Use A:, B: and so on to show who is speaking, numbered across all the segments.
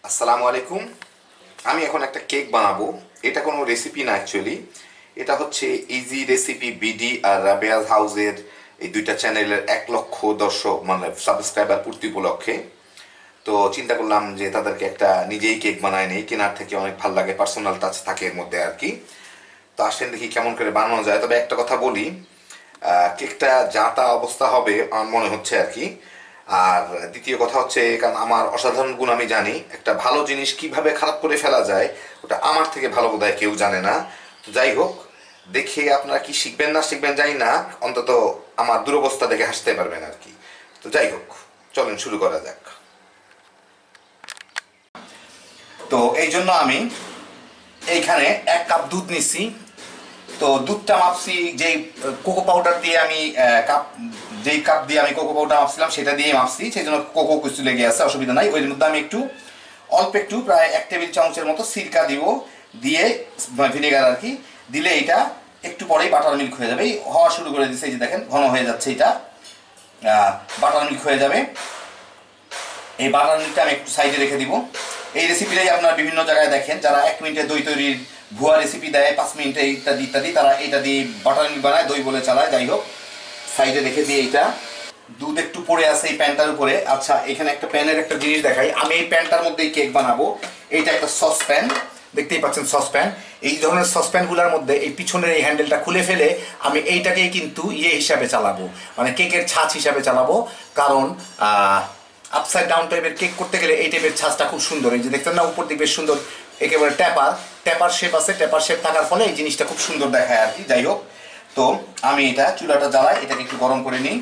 A: আসসালামু আলাইকুম। আমি এখন একটা কেক বানাবো। এটা কোনো রেসিপি না, অ্যাকচুয়ালি এটা হচ্ছে ইজি রেসিপি বিডি আর রাবেয়াজ হাউসের এই দুইটা চ্যানেলের 1 লক্ষ দর্শক মানে সাবস্ক্রাইবার পূর্তি উপলক্ষে। তো চিন্তা করলাম যে তাদেরকে একটা নিজেই কেক বানায় নেই, কেনার থেকে অনেক ভালো লাগে, পার্সোনাল টাচ থাকে এর মধ্যে আর কি। তো আসেন দেখি কেমন করে বানানো যায়। তবে একটা কথা বলি, কেকটা যা তা অবস্থা হবে আমার মনে হচ্ছে আর কি। আর দ্বিতীয় কথা হচ্ছে, কারণ আমার অসাধারণ গুণ আমি জানি, একটা ভালো জিনিস কিভাবে খারাপ করে ফেলা যায় ওটা আমার থেকে ভালো বোধহয় কেউ জানে না। তো যাই হোক, দেখে আপনারা কি শিখবেন না শিখবেন জানি না, অন্তত আমার দুরবস্থা দেখে হাসতে পারবেন আর কি। তো যাই হোক, চলেন শুরু করা যাক। তো এই জন্য আমি এইখানে 1 কাপ দুধ নিচ্ছি। তো দুধটা মাপছি যেই কোকো পাউডার দিয়ে আমি যেই কাপ দিয়ে আমি কোকো পাউডার মাপছিলাম সেটা দিয়ে মাপছি, সেই জন্য কোকো কিছু লেগে আছে, অসুবিধা নাই। ওই মধ্যে আমি অল্প একটু প্রায় 1 টেবিল চামচের মতো সিরকা দিব, দিয়ে ভিনেগার আর কি দিলে এটা একটু পরেই বাটার মিল্ক হয়ে যাবে। হওয়া শুরু করে দিচ্ছে, এই যে দেখেন ঘন হয়ে যাচ্ছে, এটা বাটার মিল্ক হয়ে যাবে। এই বাটার মিল্কটা আমি একটু সাইডে রেখে দিব। এই রেসিপিটাই আপনারা বিভিন্ন জায়গায় দেখেন, যারা 1 মিনিটে দই তৈরির ভুয়া রেসিপি দেয়, 5 মিনিটে ইত্যাদি ইত্যাদি, তারা এটা দিয়ে বাটার মিল্ক বানায়, দই বলে চালায়। যাই হোক, সাইডে রেখে দিয়ে এইটা দুধ একটু পড়ে আছে এই প্যানটার উপরে। আচ্ছা, এখানে একটা প্যানের একটা জিনিস দেখাই। আমি এই প্যানটার মধ্যেই কেক বানাবো। এইটা একটা সসপ্যান, দেখতেই পাচ্ছেন সসপ্যান। এই ধরনের সসপ্যানগুলোর মধ্যে এই পিছনের এই হ্যান্ডেলটা খুলে ফেলে আমি এইটাকেই কিন্তু হিসাবে চালাবো, মানে কেকের ছাঁচ হিসাবে চালাবো। কারণ আপসাইড ডাউন টাইপের কেক করতে গেলে এই টাইপের ছাঁচটা খুব সুন্দর, এই যে দেখতেন না উপর দিকে বেশ সুন্দর, একেবারে ট্যাপার শেপ আছে। ট্যাপার শেপ থাকার ফলে এই জিনিসটা খুব সুন্দর দেখায় আর কি। যাই হোক, তো আমি এটা চুলাটা জ্বালাই, এটাকে একটু গরম করে নিই।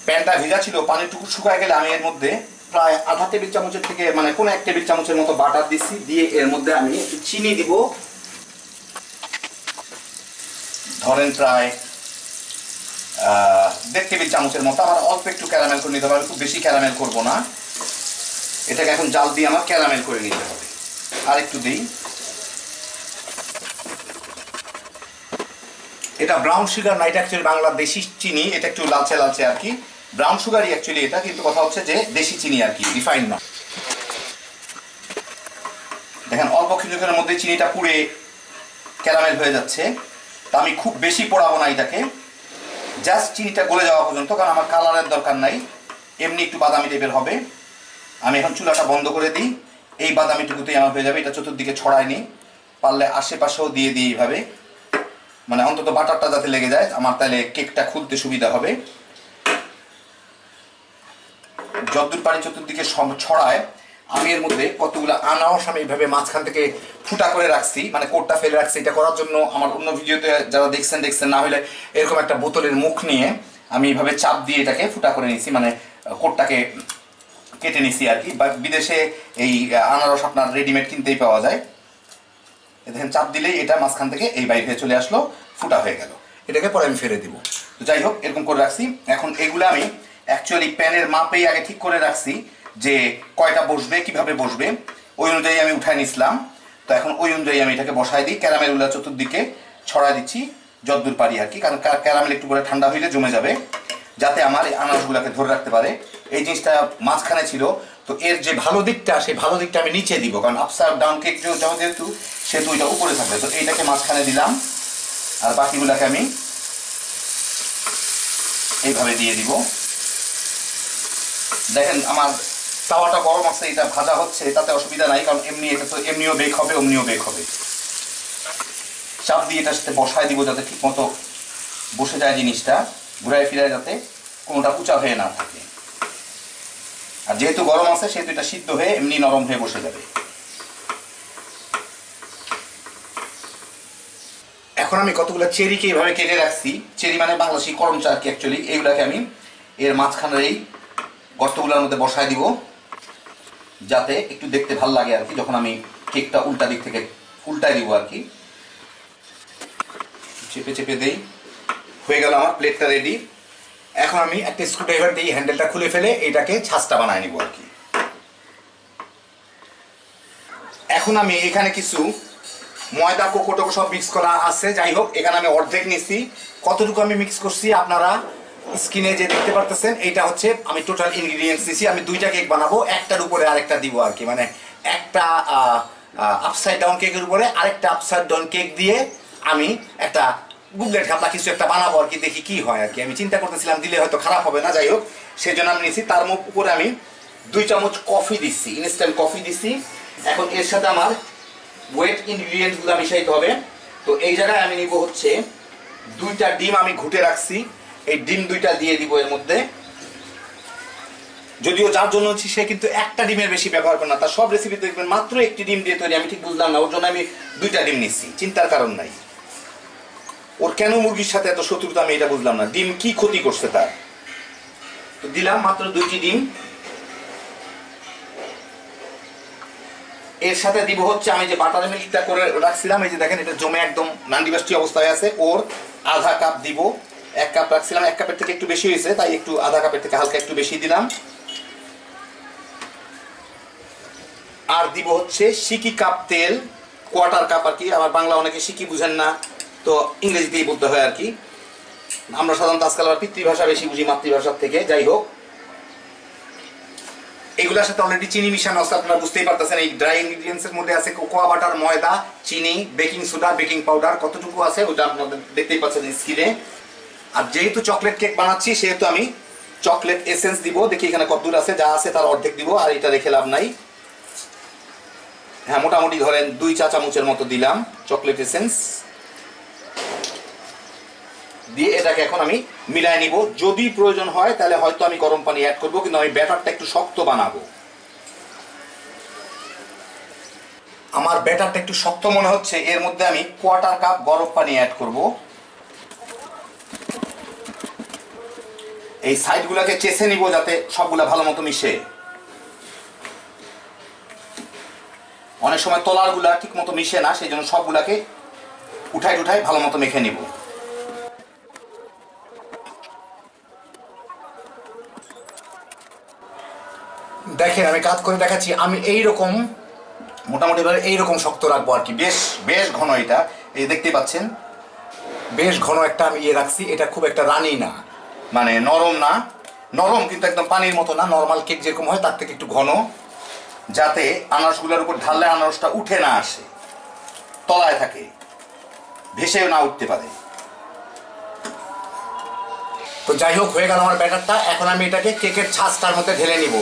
A: প্যানটা ভেজা ছিল, পানিটুকু শুকায় গেলে আমি এর মধ্যে প্রায় আধা টেবিল চামচের থেকে মানে কোনো 1 টেবিল চামচের মতো বাটার দিচ্ছি, দিয়ে এর মধ্যে আমি একটু চিনি দিব। ধরেন প্রায় 1.5 টেবিল চামচের মতো। আমার অল্প একটু ক্যারামেল করে নিতে হবে, খুব বেশি ক্যারামেল করব না। এটাকে এখন জাল দিয়ে আমার ক্যারামেল করে নিতে হবে। আর একটু দিই। এটা ব্রাউন সুগার না, এটা অ্যাকচুয়ালি বাংলাদেশি চিনি, এটা একটু লালচে লালচে আর কি। ব্রাউন সুগারই অ্যাকচুয়ালি এটা, কিন্তু কথা হচ্ছে যে দেশি চিনি আর কি, রিফাইন্ড না। দেখেন অল্প কিছুক্ষণের মধ্যে চিনিটা পুড়ে ক্যারামেল হয়ে যাচ্ছে। তা আমি খুব বেশি পোড়াবো না এটাকে, জাস্ট চিনিটা গলে যাওয়া পর্যন্ত, কারণ আমার কালারের দরকার নাই, এমনি একটু বাদামি টাইপের হবে। আমি এখন চুলাটা বন্ধ করে দিই। এই বাদামিটুকুতেই আমার হয়ে যাবে। এটা চতুর্দিকে ছড়ায় নিই, পারলে আশেপাশেও দিয়ে দিই এইভাবে, মানে অন্তত বাটারটা যাতে লেগে যায় আমার, তাহলে কেকটা খুলতে সুবিধা হবে। যতদূর পারি চতুর্দিকে ছড়ায়। আমি এর মধ্যে কতগুলো আনারস আমি এইভাবে মাঝখান থেকে ফুটা করে রাখছি, মানে কোটটা ফেলে রাখছি। এটা করার জন্য আমার অন্য ভিডিওতে যারা দেখছেন না হলে এরকম একটা বোতলের মুখ নিয়ে আমি এইভাবে চাপ দিয়ে এটাকে ফুটা করে নিয়েছি, মানে কোটটাকে কেটে নিছি আর কি। বা বিদেশে এই আনারস আপনার রেডিমেড কিনতেই পাওয়া যায়। দেখেন চাপ দিলেই এটা মাঝখান থেকে এই বাইরে হয়ে চলে আসলো, ফুটা হয়ে গেল। এটাকে পরে আমি ফেলে দিব। তো যাই হোক, এরকম করে রাখছি। এখন এগুলো আমি অ্যাকচুয়ালি প্যানের মাপেই আগে ঠিক করে রাখছি যে কয়টা বসবে, কিভাবে বসবে, ওই অনুযায়ী আমি উঠায় নিছিলাম। তো এখন ওই অনুযায়ী আমি এটাকে বসায় দিই। ক্যারামেলগুলো চতুর্দিকে ছড়ায় দিচ্ছি যতদূর পারি আর কি, কারণ ক্যারামেল একটু করে ঠান্ডা হইলে জমে যাবে, যাতে আমার এই আনারসগুলোকে ধরে রাখতে পারে। এই জিনিসটা মাঝখানে ছিল, তো এর যে ভালো দিকটা, সেই ভালো দিকটা আমি নিচে দিব, কারণ আপসাইড ডাউন কেক যেহেতু সেহেতু এটা উপরে থাকবে। তো এইটাকে মাঝখানে দিলাম, আর বাকিগুলোকে আমি এইভাবে দিয়ে দিব। দেখেন আমার তাওয়াটা গরম আছে, এটা ভাজা হচ্ছে, তাতে অসুবিধা নাই, কারণ এমনি এটা তো এমনিও বেক হবে, অমনিও বেক হবে। চাপ দিয়ে এটার সাথে বসায় দিব যাতে ঠিক মতো বসে যায় জিনিসটা, ঘুরায় ফিরায় যাতে কোনোটা উঁচা হয়ে না থাকে। আর যেহেতু গরম আছে সেহেতু এটা সিদ্ধ হয়ে এমনি নরম হয়ে বসে যাবে। এখন আমি কতগুলো চেরিকে এইভাবে কেটে রাখছি। চেরি মানে বাংলাদেশি করমচা আর কি অ্যাকচুয়ালি। এইগুলাকে আমি এর মাঝখানের এই গর্তগুলোর মধ্যে বসায় দিব, যাতে একটু দেখতে ভালো লাগে আর কি। যখন আমি কেকটা উল্টা দিক থেকে উল্টায় দিব আর কি, চেপে চেপে দেই। হয়ে গেল আমার প্লেটটা রেডি। এখন আমি একটা স্ক্রুড্রাইভার দিয়ে হ্যান্ডেলটা খুলে ফেলে এটাকে ছাঁচটা বানায় নিব আর কি। এখন আমি এখানে কিছু ময়দা কোকো টোকো সব মিক্স করা আছে। যাই হোক, এখানে আমি অর্ধেক নিচ্ছি। কতটুকু আমি মিক্স করছি আপনারা স্ক্রিনে যে দেখতে পারতেছেন এটা হচ্ছে আমি টোটাল ইনগ্রিডিয়েন্টস দিছি। আমি দুইটা কেক বানাবো, একটার উপরে আরেকটা দিব আর কি, মানে একটা আপসাইড ডাউন কেকের উপরে আরেকটা আপসাইড ডাউন কেক দিয়ে আমি একটা গুগলেট খাপলা কিছু একটা বানাবো আর কি, দেখি কি হয় আর কি। আমি চিন্তা করতেছিলাম দিলে হয়তো খারাপ হবে না, যাই হোক সেই জন্য আমি নিয়েছি। তার উপরে আমি 2 চামচ কফি দিচ্ছি, ইনস্ট্যান্ট কফি দিচ্ছি। এখন এর সাথে আমার ওয়েট ইনগ্রিডিয়েন্টসগুলো মিশাইতে হবে। তো এই জায়গায় আমি নিব হচ্ছে 2টা ডিম আমি ঘুটে রাখছি, এই ডিম 2টা দিয়ে দিব এর মধ্যে। যদিও যার জন্য হচ্ছে সে কিন্তু একটা ডিমের বেশি ব্যবহার করে না, তার সব রেসিপি দেখবেন মাত্র একটি ডিম দিয়ে তৈরি। আমি ঠিক বুঝলাম না, ওর জন্য আমি 2টা ডিম নিচ্ছি, চিন্তার কারণ নাই। ওর কেন মুরগির সাথে এত শত্রুতা আমি এটা বুঝলাম না, ডিম কি ক্ষতি করছে তার। তো দিলাম মাত্র 2টি ডিম। এর সাথে দিব হচ্ছে আমি যে বাটার মিল্কটা করে রাখছিলাম, এই যে দেখেন এটা জমে একদম নান্ডিবাস্টি অবস্থায় আছে, ওর আধা কাপ দিব। 1 কাপ রাখছিলাম, 1 কাপের থেকে একটু বেশি হয়েছে, তাই একটু আধা কাপের থেকে হালকা একটু বেশি দিলাম। আর দিব হচ্ছে সিকি কাপ তেল, কোয়ার্টার কাপ আর কি। আমার বাংলা অনেকে সিকি বুঝেন না, তো ইংরেজিতেই বলতে হয় আর কি। আমরা সাধারণত আজকাল আবার পিতৃভাষা বেশি বুঝি মাতৃভাষার থেকে, যাই হোক। এগুলোর সাথে অলরেডি চিনি মিশানো আছে, আপনারা বুঝতেই পারতেছেন। এই ড্রাই ইনগ্রিডিয়েন্টস এর মধ্যে আছে কোকোয়া বাটার, ময়দা, চিনি, বেকিং সোডা, বেকিং পাউডার, কতটুকু আছে ওটা আপনারা দেখতেই পাচ্ছেন স্ক্রিনে। আর যেহেতু চকলেট কেক বানাচ্ছি সেহেতু আমি চকলেট এসেন্স দিব। দেখি এখানে কতদূর আছে, যা আছে তার অর্ধেক দিব, আর এটা রেখে লাভ নাই। হ্যাঁ, মোটামুটি ধরেন 2 চা চামচের মতো দিলাম চকলেট এসেন্স দিয়ে। এটাকে এখন আমি মিলাই নিব। যদি প্রয়োজন হয় তাহলে হয়তো আমি গরম পানি অ্যাড করব, কিন্তু আমি ব্যাটারটা একটু শক্ত বানাবো। আমার ব্যাটারটা একটু শক্ত মনে হচ্ছে, এর মধ্যে আমি কোয়ার্টার কাপ গরম পানি অ্যাড করব। এই সাইডগুলোকে চেষে নিব যাতে সবগুলা ভালো মতো মিশে। অনেক সময় তলারগুলা ঠিক মতো মিশে না, সেই জন্য সবগুলাকে উঠাই উঠাই ভালো মতো মেখে নিব। দেখেন আমি কাজ করে দেখাচ্ছি। আমি এইরকম মোটামুটি ভাবে এইরকম শক্ত রাখবো আর কি, বেশ বেশ ঘন। এটা এই দেখতেই পাচ্ছেন বেশ ঘন একটা আমি ইয়ে রাখছি। এটা খুব একটা রানি না, মানে নরম না, নরম কিন্তু একদম পানির মতো না, নর্মাল কেক যেরকম হয় তার থেকে একটু ঘন, যাতে আনারসগুলোর উপর ঢাললে আনারসটা উঠে না আসে, তলায় থাকে, ভেসেও না উঠতে পারে। তো যাই হোক, হয়ে গেল আমার ব্যাটারটা। এখন আমি এটাকে কেকের ছাঁচটার মধ্যে ঢেলে নিব।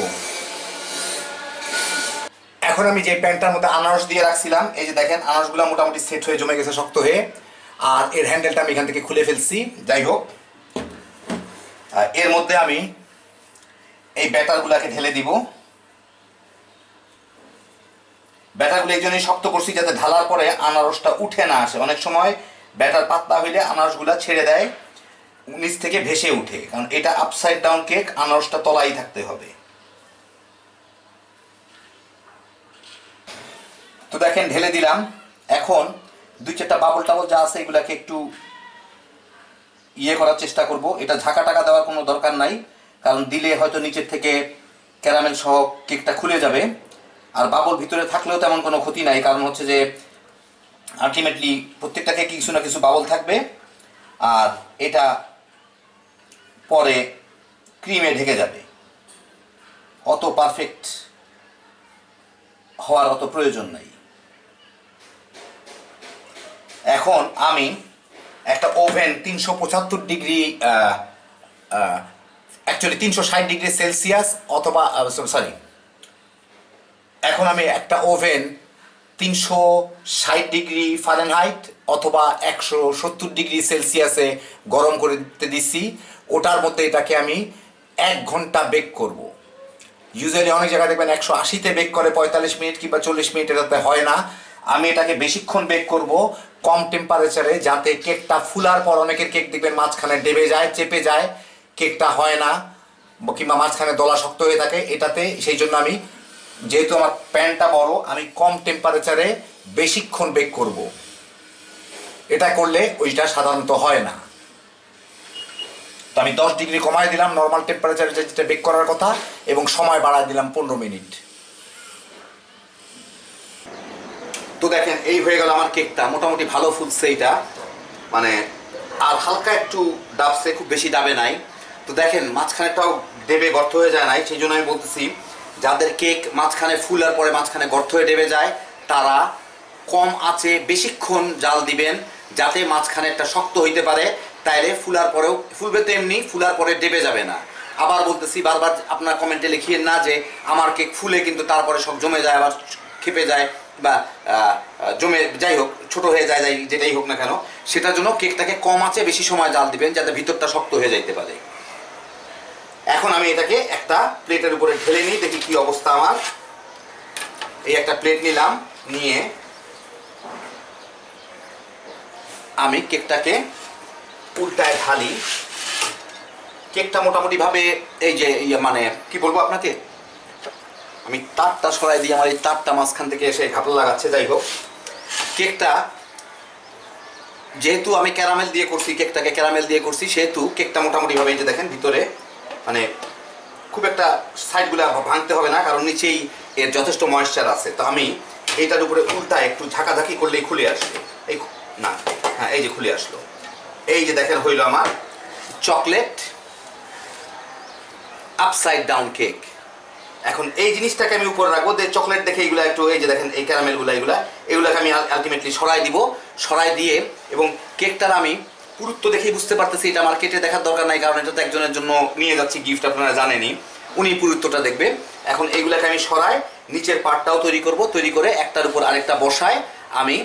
A: এখন আমি যে প্যানটার মধ্যে আনারস দিয়ে রাখছিলাম, এই যে দেখেন আনারসগুলো মোটামুটি সেট হয়ে জমে গেছে শক্ত হয়ে, আর এর হ্যান্ডেলটা আমি এখান থেকে খুলে ফেলছি। যাই হোক, এর মধ্যে আমি এই ব্যাটারগুলোকে ঢেলে দিব। ব্যাটারগুলো এই জন্যই শক্ত করছি যাতে ঢালার পরে আনারসটা উঠে না আসে। অনেক সময় ব্যাটার পাতলা হইলে আনারসগুলো ছেড়ে দেয়, নিচ থেকে ভেসে উঠে, কারণ এটা আপসাইড ডাউন কেক, আনারসটা তলাই থাকতে হবে। তো দেখেন ঢেলে দিলাম। এখন 2-4টা বাবল টাবল যা আছে এগুলাকে একটু ইয়ে করার চেষ্টা করব। এটা ঝাঁকা টাকা দেওয়ার কোনো দরকার নাই, কারণ দিলে হয়তো নিচের থেকে ক্যারামেল সহ কেকটা খুলে যাবে। আর বাবল ভিতরে থাকলেও তেমন কোনো ক্ষতি নাই, কারণ হচ্ছে যে আলটিমেটলি প্রত্যেকটা কেকে কিছু না কিছু বাবল থাকবে, আর এটা পরে ক্রিমে ঢেকে যাবে। অত পারফেক্ট হওয়ার অত প্রয়োজন নাই। এখন আমি একটা oven 375 degree, actually 360 degree Celsius অথবা সরি, এখন আমি একটা ওভেন 360 ডিগ্রি ফারেনহাইট অথবা 170 ডিগ্রি সেলসিয়াসে গরম করে দিতে দিচ্ছি। ওটার মধ্যে এটাকে আমি 1 ঘন্টা বেক করব। ইউজুয়ালি অনেক জায়গায় দেখবেন 180-তে বেক করে 45 মিনিট কিংবা 40 মিনিট, এটাতে হয় না। আমি এটাকে বেশিক্ষণ বেক করব কম টেম্পারেচারে, যাতে কেকটা ফুলার পর অনেকের কেক দেখবেন মাঝখানে ডেবে যায়, চেপে যায়, কেকটা হয় না, কিংবা মাঝখানে দলা শক্ত হয়ে থাকে এটাতে। সেই জন্য আমি, যেহেতু আমার প্যানটা বড়, আমি কম টেম্পারেচারে বেশিক্ষণ বেক করব। এটা করলে ওইটা সাধারণত হয় না। তো আমি 10 ডিগ্রি কমায় দিলাম নর্মাল টেম্পারেচারে যেটা বেক করার কথা, এবং সময় বাড়ায় দিলাম 15 মিনিট। তো দেখেন এই হয়ে গেল আমার কেকটা, মোটামুটি ভালো ফুলছে এটা, মানে আর হালকা একটু ডাবছে, খুব বেশি ডাবে নাই। তো দেখেন মাঝখানেটাও ডেবে গর্ত হয়ে যায় নাই, সেই জন্য আমি বলতেছি যাদের কেক মাঝখানে ফুলার পরে মাঝখানে গর্ত হয়ে ডেবে যায় তারা কম আঁচে বেশিক্ষণ জাল দিবেন, যাতে মাঝখানে একটা শক্ত হইতে পারে, তাইলে ফুলার পরেও ফুলবে তো এমনি, ফুলার পরে ডেবে যাবে না। আবার বলতেছি বারবার আপনার কমেন্টে লিখিয়েন না যে আমার কেক ফুলে কিন্তু তারপরে সব জমে যায়, আবার খেপে যায় বা জমে যাই হোক ছোট হয়ে যায়, যেটাই হোক না কেন, সেটার জন্য কেকটাকে কম আঁচে বেশি সময় জাল দিবেন যাতে ভিতরটা শক্ত হয়ে যাইতে পারে। এখন আমি এটাকে একটা প্লেটের উপরে ঢেলে নিই, দেখি কি অবস্থা আমার। এই একটা প্লেট নিলাম, নিয়ে আমি কেকটাকে উল্টায় ঢালি। কেকটা মোটামুটি ভাবে এই যে মানে কি বলবো আপনাকে, আমি তারটা সরাই দিই, আমার এই তারটা মাঝখান থেকে এসে ঘাপলা লাগাচ্ছে। যাই হোক, কেকটা যেহেতু আমি ক্যারামেল দিয়ে করছি, কেকটাকে ক্যারামেল দিয়ে করছি, সেহেতু কেকটা মোটামুটি ভাবে এই যে দেখেন ভিতরে মানে খুব একটা সাইডগুলো ভাঙতে হবে না, কারণ নিচেই এর যথেষ্ট ময়েশ্চার আছে। তো আমি এইটার উপরে উল্টা একটু ঝাঁকাঝাঁকি করলেই খুলে আসবে। এই না, হ্যাঁ এই যে খুলে আসলো। এই যে দেখেন হইল আমার চকলেট আপসাইড ডাউন কেক। এখন এই জিনিসটাকে আমি উপরে রাখবো, যে চকলেট দেখে এইগুলো একটু, এই যে দেখেন এই ক্যারামেলগুলো এগুলাকে আমি আলটিমেটলি সরাই দিব। সরাই দিয়ে এবং কেকটার আমি পুরুত্ব দেখেই বুঝতে পারতেছি, এটা মার্কেটে দেখার দরকার নাই, কারণ এটা তো একজনের জন্য নিয়ে যাচ্ছি গিফট, আপনারা জানেনই, উনি পুরুত্বটা দেখবে। এখন এইগুলাকে আমি সরাই, নিচের পার্টটাও তৈরি করব, তৈরি করে একটার উপর আরেকটা বসায় আমি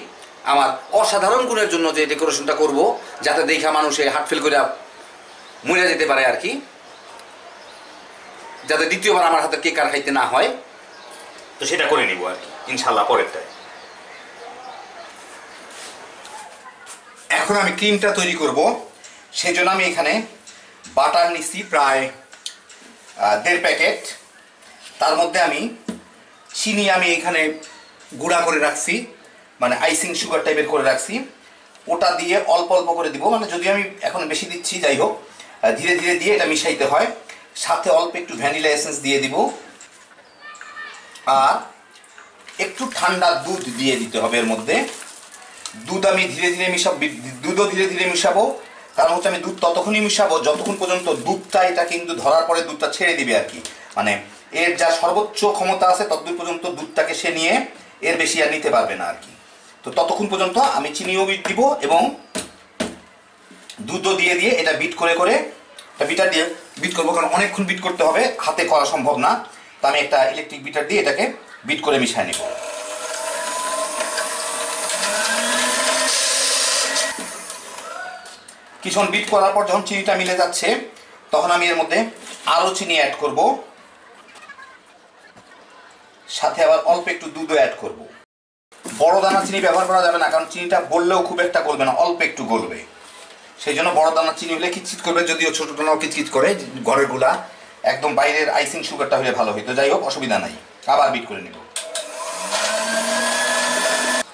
A: আমার অসাধারণ গুণের জন্য যে ডেকোরেশনটা করব, যাতে দেখা মানুষে হার্ট ফেল করে মরে যেতে পারে আর কি, যাতে দ্বিতীয়বার আমার হাতে কেক আর খাইতে না হয়, তো সেটা করে নিব আর কি ইনশাল্লাহ পরেরটায়। এখন আমি ক্রিমটা তৈরি করব, সেই জন্য আমি এখানে বাটার নিচ্ছি প্রায় 1.5 প্যাকেট। তার মধ্যে আমি চিনি আমি এখানে গুঁড়া করে রাখছি, মানে আইসিং সুগার টাইপের করে রাখছি, ওটা দিয়ে অল্প অল্প করে দিব, মানে যদি আমি এখন বেশি দিচ্ছি, যাই হোক ধীরে ধীরে দিয়ে এটা মিশাইতে হয়। সাথে অল্প একটু ভ্যানিলা এসেন্স দিয়ে দিব, আর একটু ঠান্ডা দুধ দিয়ে দিতে হবে এর মধ্যে। দুধ আমি ধীরে ধীরে মিশাবো, দুধও ধীরে ধীরে মিশাবো, কারণ হচ্ছে আমি দুধ ততক্ষণই মিশাবো যতক্ষণ পর্যন্ত দুধটা এটা কিন্তু ধরার পরে দুধটা ছেড়ে দিবে আর কি, মানে এর যা সর্বোচ্চ ক্ষমতা আছে ততদূর পর্যন্ত দুধটাকে সে নিয়ে এর বেশি আর নিতে পারবে না আর কি। তো ততক্ষণ পর্যন্ত আমি চিনিও দিব এবং দুধও দিয়ে দিয়ে এটা বিট করে করে, একটা বিটার দিয়ে বিট করবো, কারণ অনেকক্ষণ বিট করতে হবে, হাতে করা সম্ভব না। তো আমি একটা ইলেকট্রিক বিটার দিয়ে এটাকে বিট করে মিশিয়ে নেব। কিছুক্ষণ বিট করার পর যখন চিনিটা মিলে যাচ্ছে, তখন আমি এর মধ্যে আরও চিনি অ্যাড করব, সাথে আবার অল্প একটু দুধও অ্যাড করব। বড় দানা চিনি ব্যবহার করা যাবে না, কারণ চিনিটা গললেও খুব একটা গলবে না, অল্প একটু গলবে, সেই জন্য বড় দানা চিনি হলে কিচকিচ করবে, যদিও ছোট দানাও কিচকিচ করে ঘরের গুলা, একদম বাইরের আইসিং সুগারটা হলে ভালো হইতো। যাই হোক অসুবিধা নাই, আবার বিট করে নেব।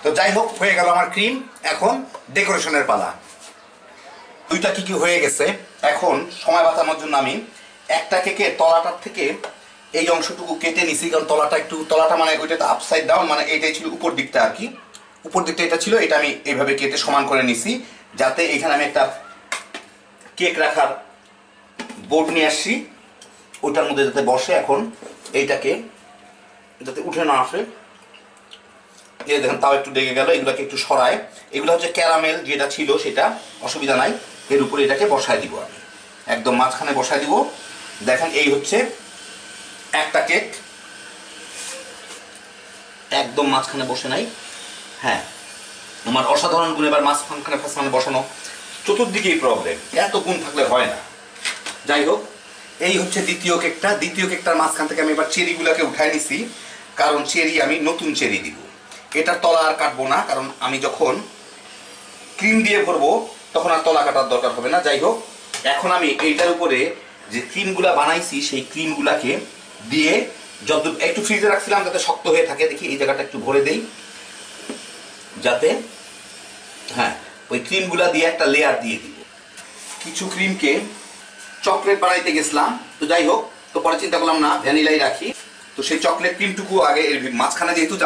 A: তো যাই হোক হয়ে গেল আমার ক্রিম। এখন ডেকোরেশনের পালা। দুইটা কি হয়ে গেছে, এখন সময় বাঁচানোর জন্য আমি একটা কেকের তলাটার থেকে এই অংশটুকু কেটে নিছি, কারণ তলাটা মানে ওইটা তো আপসাইড ডাউন, মানে এইটাই ছিল উপর দিকটা আর কি, উপর দিকটা এটা ছিল, এটা আমি এইভাবে কেটে সমান করে নিছি, যাতে এখানে আমি একটা কেক রাখার বোর্ড নিয়ে আসছি, ওইটার মধ্যে যাতে বসে। এখন এইটাকে যাতে উঠে না আসে, এই দেখেন তাও একটু ডেকে গেল, এগুলোকে একটু সরায়। এগুলো হচ্ছে ক্যারামেল যেটা ছিল সেটা, অসুবিধা নাই। এর উপরে এটাকে বসায় দিব, আমি একদম মাঝখানে বসায় দিব। দেখেন এই হচ্ছে একটা কেক, একদম মাঝখানে বসে নাই। হ্যাঁ, আমার অসাধারণ গুণ এবার মাঝখানে বসানো, চতুর্দিকেই প্রবলেম, এত গুণ থাকলে হয় না। যাই হোক, এই হচ্ছে দ্বিতীয় কেকটা। দ্বিতীয় কেকটার মাঝখান থেকে আমি এবার চেরিগুলোকে উঠাই নিছি, কারণ চেরি আমি নতুন চেরি দিব। এটার তলা আর কাটবো না, কারণ আমি যখন ক্রিম দিয়ে ভরবো তখন আর তলা কাটার দরকার হবে না। যাই হোক, এখন আমি এইটার উপরে যে ক্রিমগুলা বানাইছি সেই ক্রিমগুলাকে দিয়ে, যত একটু ফ্রিজে রাখছিলাম যাতে শক্ত হয়ে থাকে, দেখি এই জায়গাটা একটু ভরে দেই, যাতে হ্যাঁ ওই ক্রিমগুলা দিয়ে একটা লেয়ার দিয়ে দিব। কিছু ক্রিমকে চকলেট বানাইতে গেছিলাম, তো যাই হোক, তো পরে চিন্তা করলাম না ভ্যানিলাই রাখি, তো সেই চকলেট ক্রিমটুকু আগে এর মাঝখানে যেহেতু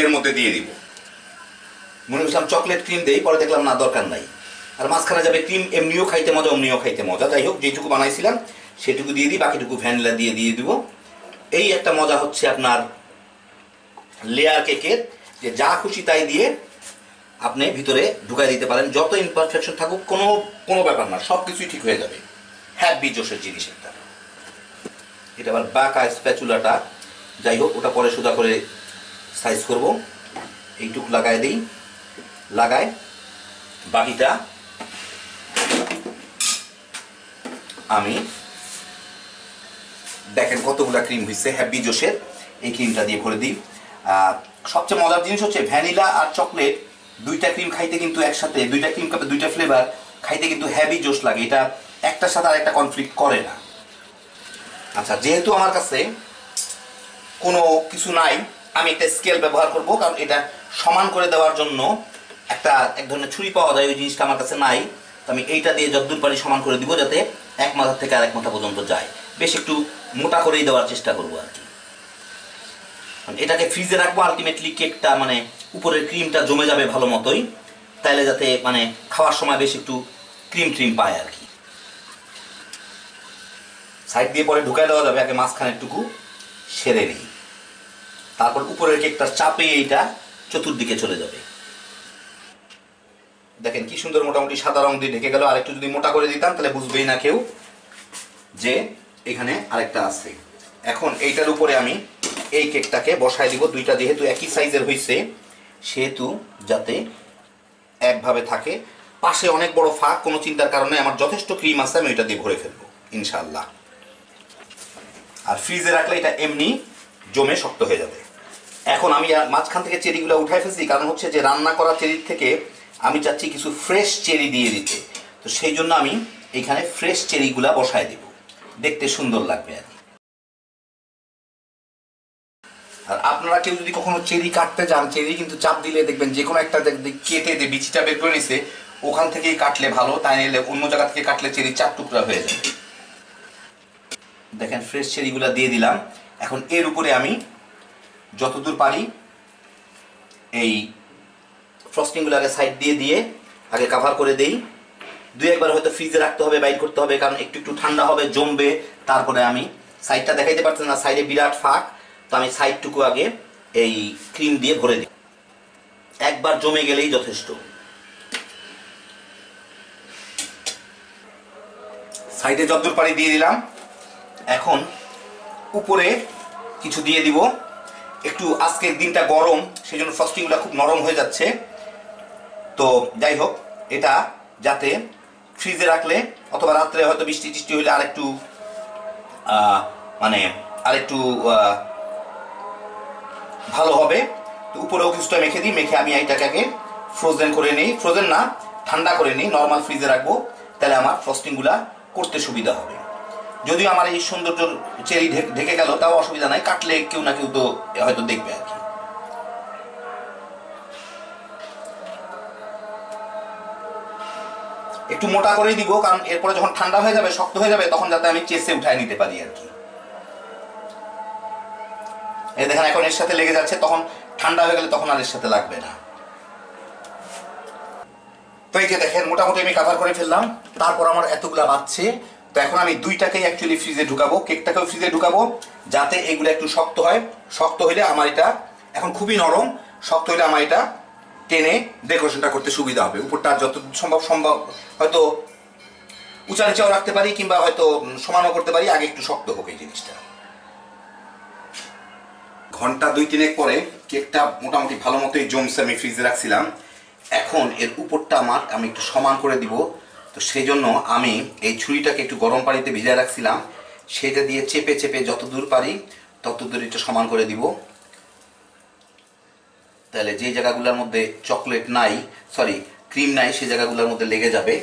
A: এর মধ্যে দিয়ে দিব। মনে করছিলাম চকলেট ক্রিম দেই, পরে দেখলাম না দরকার নাই, আর মাঝখানে যাবে ক্রিম, এমনিও খাইতে মজা অমনিও খাইতে মজা। যাই হোক, যেটুকু বানাইছিলাম সেটুকু দিয়ে দিই, বাকিটুকু ভ্যানিলা দিয়ে দিব। এই একটা মজা হচ্ছে আপনার লেয়ার কেকের, যে যা খুশি তাই দিয়ে আপনি ভিতরে ঢুকাই দিতে পারেন। যত ইমপারফেকশন থাকুক কোনো ব্যাপার না, সব কিছুই ঠিক হয়ে যাবে। হ্যাপি জোশের জিনিস একটা। এটা আবার বাঁকা স্প্যাচুলাটা, যাই হোক ওটা পরে সোজা করে সাইজ করব। এইটুকু লাগাই দিই, লাগায় বাকিটা আমি, দেখেন কতগুলা ক্রিম হয়েছে হ্যাপি জোশের, এই ক্রিমটা দিয়ে ভরে দিই। সবচেয়ে মজার জিনিস হচ্ছে ভ্যানিলা আর চকলেট দুইটা ক্রিম খাইতে কিন্তু একসাথে, দুইটা ক্রিম কাপে দুইটা ফ্লেভার খাইতে কিন্তু হ্যাপি জোশ লাগে, এটা একটার সাথে আর একটা কনফ্লিক্ট করে না। আচ্ছা, যেহেতু আমার কাছে কোনো কিছু নাই, আমি একটা স্কেল ব্যবহার করব, কারণ এটা সমান করে দেওয়ার জন্য এক ধরনের ছুরি পাওয়া যায়, ওই জিনিসটা আমার কাছে নাই। তো আমি এইটা দিয়ে যতদূর পারি সমান করে দিব, যাতে এক মাথা থেকে আরেক মাথা পর্যন্ত যায়। বেশ একটু মোটা করেই দেওয়ার চেষ্টা করবো আর কি। এটাকে ফ্রিজে রাখবো, আলটিমেটলি কেকটা মানে উপরের ক্রিমটা জমে যাবে ভালো মতোই, তাইলে যাতে মানে খাওয়ার সময় বেশ একটু ক্রিম পায় আর কি। সাইড দিয়ে পরে ঢুকাই দেওয়া যাবে, আগে মাঝখানেরটুকু সেরে নিই, তারপর উপরের কেকটা চাপে এইটা চতুর্দিকে চলে যাবে। দেখেন কি সুন্দর মোটামুটি সাদা রং দিয়ে ঢেকে গেল। আরেকটু যদি মোটা করে দিতাম তাহলে বুঝবেই না কেউ যে এখানে আরেকটা আছে। এখন এইটার উপরে আমি এই কেকটাকে বসায় দিব, দুইটা যেহেতু একই সাইজের হয়েছে সেহেতু যাতে একভাবে থাকে। পাশে অনেক বড় ফাঁক, কোনো চিন্তার কারণে, আমার যথেষ্ট ক্রিম আছে, আমি ওইটা দিয়ে ভরে ফেলবো ইনশাআল্লাহ। আর ফ্রিজে রাখলে এটা এমনি জমে শক্ত হয়ে যাবে। এখন আমি মাঝখান থেকে চেরিগুলো উঠাই ফেলছি, কারণ হচ্ছে যে রান্না করা চেরির থেকে আমি চাচ্ছি কিছু ফ্রেশ চেরি দিয়ে দিতে। তো সেই জন্য আমি এখানে ফ্রেশ চেরিগুলা বসায় দিব, দেখতে সুন্দর লাগবে আর কি। আর আপনারা কেউ যদি কখনো চেরি কাটতে যান, চেরি কিন্তু চাপ দিলে দেখবেন যে কোনো একটা কেটে যে বিচিটা বের করে নিছে ওখান থেকেই কাটলে ভালো, তাই নিলে অন্য জায়গা থেকে কাটলে চেরি চার টুকরা হয়ে যাবে। দেখেন ফ্রেশ চেরিগুলা দিয়ে দিলাম। এখন এর উপরে আমি যতদূর পারি এই ফ্রস্টিংগুলো আগে সাইড দিয়ে আগে কাভার করে দেই। দুই একবার হয়তো ফ্রিজে রাখতে হবে, বাইর করতে হবে, কারণ একটু ঠান্ডা হবে, জমবে। তারপরে আমি সাইডটা দেখাইতে পারতেছি না, সাইডে বিরাট ফাঁক, তো আমি সাইডটুকু আগে এই ক্রিম দিয়ে ভরে দিই, একবার জমে গেলেই যথেষ্ট। সাইডে যতদূর পারি দিয়ে দিলাম। এখন উপরে কিছু দিয়ে দিব, একটু আজকের দিনটা গরম, সেই জন্য ফ্রস্টিংগুলো খুব নরম হয়ে যাচ্ছে। তো যাই হোক, এটা যাতে ফ্রিজে রাখলে অথবা রাত্রে হয়তো বৃষ্টি টিষ্টি হইলে আরেকটু মানে আরেকটু ভালো হবে। তো উপরেও কিছুটা মেখে দিই, মেখে আমি এইটাকে আগে ফ্রোজেন করে নিই, ফ্রোজেন না ঠান্ডা করে নিই, নর্মাল ফ্রিজে রাখবো, তাহলে আমার ফ্রস্টিংগুলা করতে সুবিধা হবে। যদিও আমার এই সৌন্দর্য চেরি ঢেকে গেল, তাও অসুবিধা নাই, কাটলে কেউ না কেউ তো হয়তো দেখবে আর কি। একটু মোটা করেই দিব, কারণ এরপরে যখন ঠান্ডা হয়ে যাবে, শক্ত হয়ে যাবে, তখন যাতে আমি চেসে উঠায় নিতে পারি আর কি। এই দেখেন এখন এর সাথে লেগে যাচ্ছে, তখন ঠান্ডা হয়ে গেলে তখন আর এর সাথে লাগবে না। তো এই যে দেখেন মোটামুটি আমি কাভার করে ফেললাম, তারপর আমার এতগুলা বাচ্চে। তো এখন আমি দুইটাকেই অ্যাকচুয়ালি ফ্রিজে ঢুকাবো, কেকটাকেও ফ্রিজে ঢুকাবো, যাতে এগুলো একটু শক্ত হয়। শক্ত হইলে আমার এটা এখন খুবই নরম, শক্ত হইলে আমার এটা টেনে ডেকোরেশনটা করতে সুবিধা হবে। উপরটা যত সম্ভব হয়তো উঁচা নিচাও রাখতে পারি, কিংবা হয়তো সমানও করতে পারি, আগে একটু শক্ত হোক এই জিনিসটা। ঘন্টা 2-3 পরে কেকটা মোটামুটি ভালো মতোই জমছে, আমি ফ্রিজে রাখছিলাম। এখন এর উপরটা আমি একটু সমান করে দিব। তো সেই জন্য আমি এই ছুরিটাকে একটু গরম পানিতে ভিজিয়ে রাখছিলাম, সেটা দিয়ে চেপে চেপে যত দূর পারি তত দূর একটু সমান করে দিব। তাহলে যে জায়গাগুলোর মধ্যে চকলেট নাই, সরি ক্রিম নাই, সেই জায়গাগুলোর মধ্যে লেগে যাবে।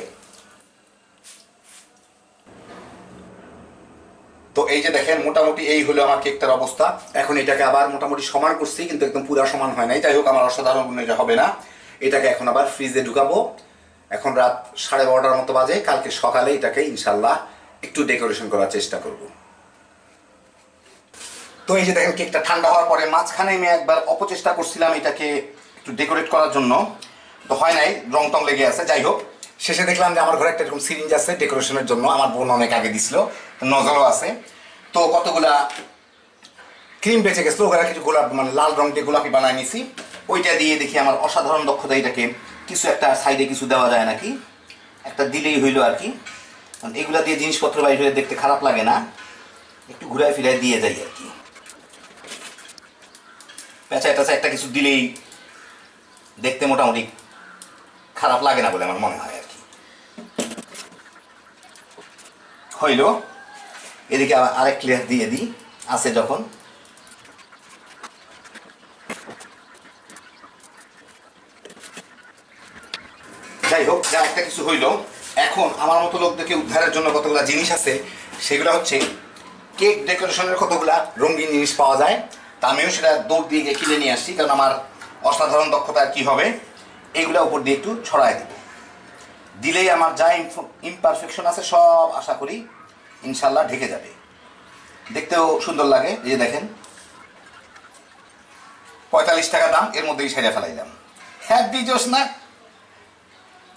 A: তো এই যে দেখেন মোটামুটি এই হলো আমার কেকটার অবস্থা। এখন এটাকে আবার মোটামুটি সমান করছি, কিন্তু একদম পুরা সমান হয় নাই, যাই হোক আমার অসাধারণ এটা হবে না। এটাকে এখন আবার ফ্রিজে ঢুকাবো। এখন রাত 12:30টার মতো বাজে, কালকে সকালে এটাকে ইনশাল্লাহ একটু ডেকোরেশন করার চেষ্টা করব। তো এই যে দেখেন কেকটা ঠান্ডা হওয়ার পরে মাঝখানে আমি একবার অপচেষ্টা করছিলাম এটাকে একটু ডেকোরেট করার জন্য, তো হয় নাই, রং টং লেগে আছে। যাই হোক, শেষে দেখলাম যে আমার ঘরে একটা এরকম সিরিঞ্জ আছে ডেকোরেশনের জন্য, আমার বোন অনেক আগে দিছিল, নজলও আছে। তো কতগুলা ক্রিম বেঁচে গেছিলো, ওগুলা কিছু গোলাপ মানে লাল রং দিয়ে গোলাপি বানায় নিছি। ওইটা দিয়ে দেখি আমার অসাধারণ দক্ষতা, এটাকে কিছু একটা সাইডে কিছু দেওয়া যায় নাকি, একটা দিলেই হইলো আর কি। এগুলা দিয়ে জিনিসপত্র বাইর হয়ে দেখতে খারাপ লাগে না, একটু ঘুরায় ফিরায় দিয়ে যাই আর কি। পেঁচায় টেঁচা একটা কিছু দিলেই দেখতে মোটামুটি খারাপ লাগে না বলে আমার মনে হয় আর কি। হইল, এদিকে আরেক লেয়ার দিয়ে দিই আছে যখন। যাই হোক, যা একটা কিছু হইল। এখন আমার মতো লোকদেরকে উদ্ধারের জন্য কতগুলা জিনিস আছে, সেগুলো হচ্ছে কেক ডেকোরেশনের কতগুলা রঙিন জিনিস পাওয়া যায়। তা আমিও সেটা দৌড় দিয়ে গিয়ে কিনে নিয়ে আসছি, কারণ আমার অসাধারণ দক্ষতা কি হবে, এইগুলা উপর দিয়ে একটু ছড়ায় দিব। দিলেই আমার যা ইমপারফেকশন আছে সব আশা করি ইনশাল্লাহ ঢেকে যাবে, দেখতেও সুন্দর লাগে। এই যে দেখেন 45 টাকা দাম, এর মধ্যেই সেরে ফেলাইলাম। হ্যাপি জোশ না?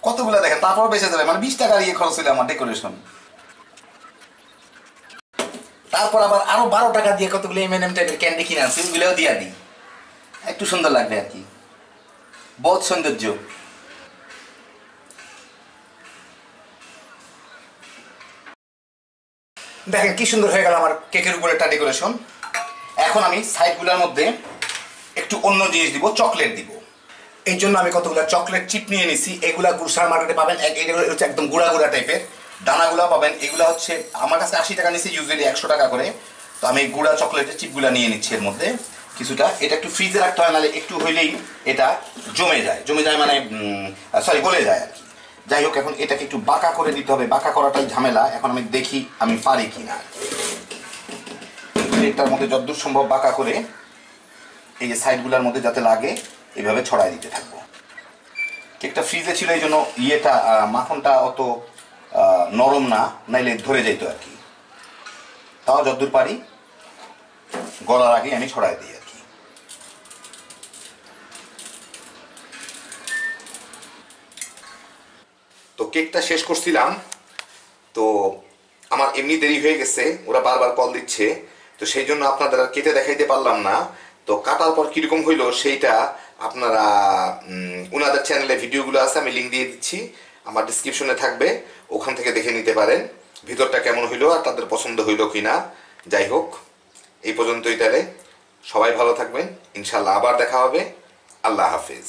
A: কতগুলো দেখেন, তারপর বেঁচে যাবে, মানে 20 টাকার ইয়ে খরচ হইলো আমার ডেকোরেশন। তারপর আবার আরো 12 টাকা দিয়ে কতগুলো M&M টাইপের ক্যান্ডি কিনে আনছি, ওইগুলোও দিয়া দিই, একটু সুন্দর লাগবে আর কি। বহুত সৌন্দর্য। দেখেন কি সুন্দর হয়ে গেল আমার কেকের উপরে একটা ডেকোরেশন। এখন আমি সাইডগুলোর মধ্যে একটু অন্য জিনিস দিব, চকলেট দিব। এই জন্য আমি কতগুলো চকলেট চিপ নিয়ে নিছি। এগুলা গুলশান মার্কেটে পাবেন, এগুলো হচ্ছে একদম গুঁড়া গুঁড়া টাইপের, দানাগুলো পাবেন। এগুলো হচ্ছে আমার কাছে 80 টাকা নিছি, ইউজুয়ালি 100 টাকা করে। তো আমি গুঁড়া চকলেটের চিপগুলো নিয়ে নিচ্ছি এর মধ্যে কিছুটা। এটা একটু ফ্রিজে রাখতে হয়, নাহলে একটু হইলেই এটা জমে যায় মানে সরি গলে যায় আর কি। যাই হোক, এখন এটাকে একটু বাঁকা করে দিতে হবে, বাঁকা করাটাই ঝামেলা। এখন আমি দেখি আমি পারি কিনা। এটার মধ্যে যতদূর সম্ভব বাঁকা করে এই যে সাইডগুলোর মধ্যে যাতে লাগে এইভাবে ছড়াই দিতে থাকবো। কেকটা ফ্রিজে ছিল এই জন্য ইয়েটা মাখনটা অত নরম না, নাইলে ধরে যাইতো আর কি। তাও যতদূর পারি গলার আগে আমি ছড়াই দিই আর কি। তো কেকটা শেষ করছিলাম, তো আমার এমনি দেরি হয়ে গেছে, ওরা বারবার কল দিচ্ছে, তো সেই জন্য আপনাদের আর কেটে দেখাইতে পারলাম না। তো কাটার পর কিরকম হইলো সেইটা আপনারা ওনাদের চ্যানেলে ভিডিওগুলো আছে, আমি লিঙ্ক দিয়ে দিচ্ছি, আমার ডিসক্রিপশনে থাকবে, ওখান থেকে দেখে নিতে পারেন ভিতরটা কেমন হইলো আর তাদের পছন্দ হইলো কিনা। যাই হোক, এই পর্যন্তই তাহলে, সবাই ভালো থাকবেন, ইনশাল্লাহ আবার দেখা হবে। আল্লাহ হাফিজ।